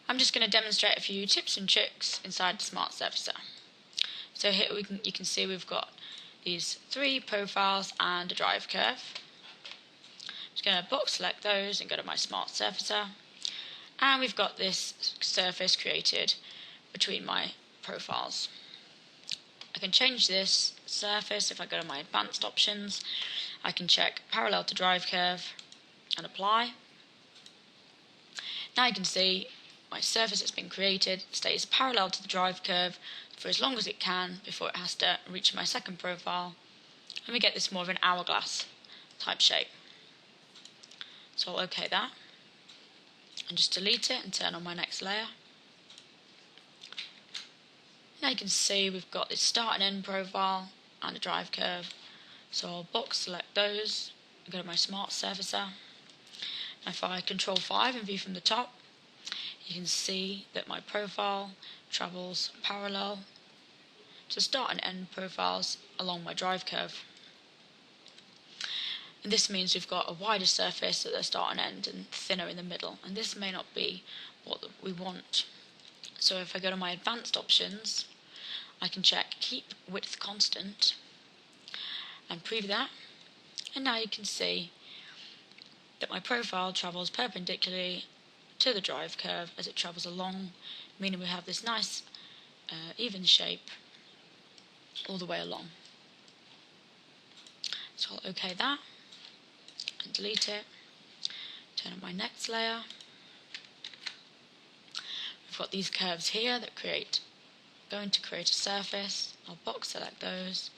I'm just going to demonstrate a few tips and tricks inside the Smart Surfacer. So here you can see we've got these 3 profiles and a drive curve. I'm just going to box select those and go to my Smart Surfacer. And we've got this surface created between my profiles. I can change this surface if I go to my advanced options. I can check parallel to drive curve and apply. Now you can see my surface that's been created stays parallel to the drive curve for as long as it can before it has to reach my second profile, and we get this more of an hourglass type shape. So I'll OK that and just delete it and turn on my next layer. Now you can see we've got this start and end profile and a drive curve, so I'll box select those and go to my Smart Surfacer. Now if I Control 5 and view from the top, you can see that my profile travels parallel to start and end profiles along my drive curve. And this means we've got a wider surface at the start and end and thinner in the middle, and this may not be what we want. So if I go to my advanced options, I can check keep width constant and preview that, and now you can see that my profile travels perpendicularly to the drive curve as it travels along, meaning we have this nice even shape all the way along. So I'll OK that and delete it, turn on my next layer. We've got these curves here that going to create a surface. I'll box select those,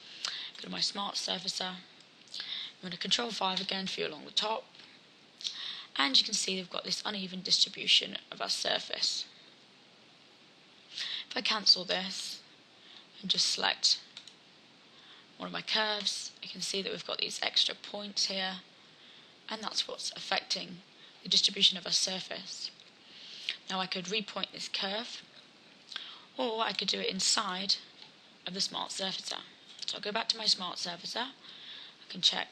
go to my Smart Surfacer. I'm going to Control 5 again, view along the top, and you can see they've got this uneven distribution of our surface. If I cancel this and just select one of my curves, you can see that we've got these extra points here, and that's what's affecting the distribution of our surface. Now I could repoint this curve, or I could do it inside of the Smart Surfacer. So I'll go back to my Smart Surfacer, I can check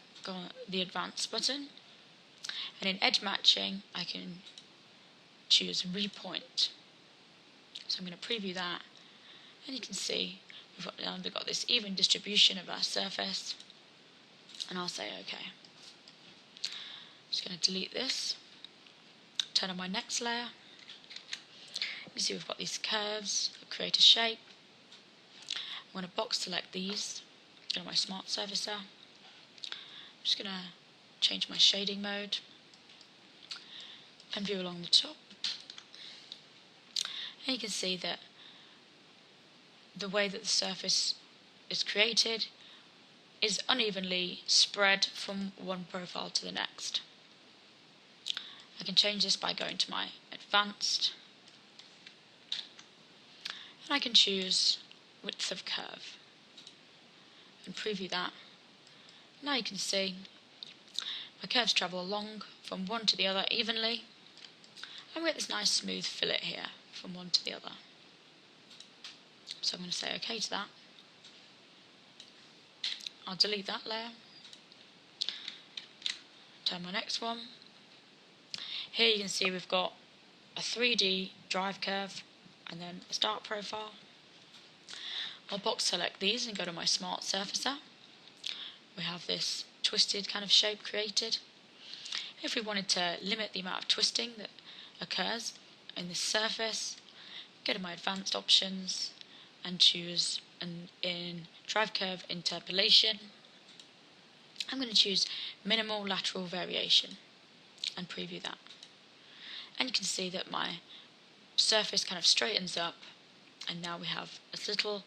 the Advanced button, and in edge matching I can choose repoint. So I'm going to preview that, and you can see we've got this even distribution of our surface, and I'll say OK. Just going to delete this, turn on my next layer. You see we've got these curves that create a shape. I'm going to box select these, go to my Smart Surfacer. I'm just going to change my shading mode and view along the top. And you can see that the way that the surface is created is unevenly spread from one profile to the next. I can change this by going to my Advanced, and I can choose width of curve and preview that. Now you can see my curves travel along from one to the other evenly, and we get this nice smooth fillet here from one to the other. So I'm going to say OK to that. I'll delete that layer, turn my next one. Here you can see we've got a 3D drive curve and then a start profile. I'll box select these and go to my Smart Surfacer. We have this twisted kind of shape created. If we wanted to limit the amount of twisting that occurs in this surface, go to my Advanced options and choose in drive curve interpolation. I'm going to choose minimal lateral variation and preview that. And you can see that my surface kind of straightens up, and now we have as little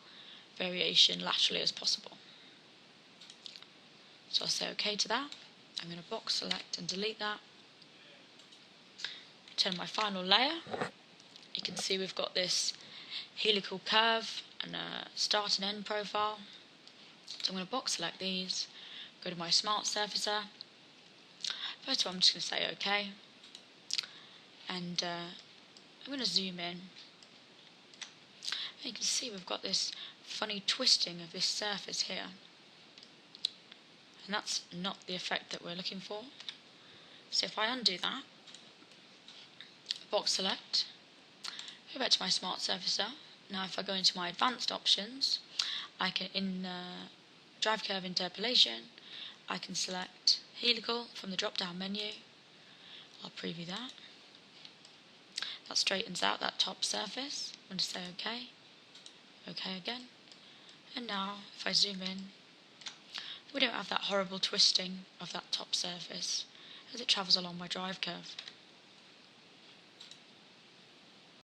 variation laterally as possible. So I'll say OK to that. I'm going to box select and delete that. Turn my final layer. You can see we've got this helical curve and a start and end profile. So I'm going to box select these, go to my Smart Surfacer. First of all, I'm just going to say OK, and I'm going to zoom in. And you can see we've got this funny twisting of this surface here, and that's not the effect that we're looking for. So if I undo that, box select, go back to my Smart Surfacer. Now if I go into my advanced options, I can, in drive curve interpolation, I can select helical from the drop down menu. I'll preview that. That straightens out that top surface. I'm going to say OK. OK again. And now if I zoom in, we don't have that horrible twisting of that top surface as it travels along my drive curve.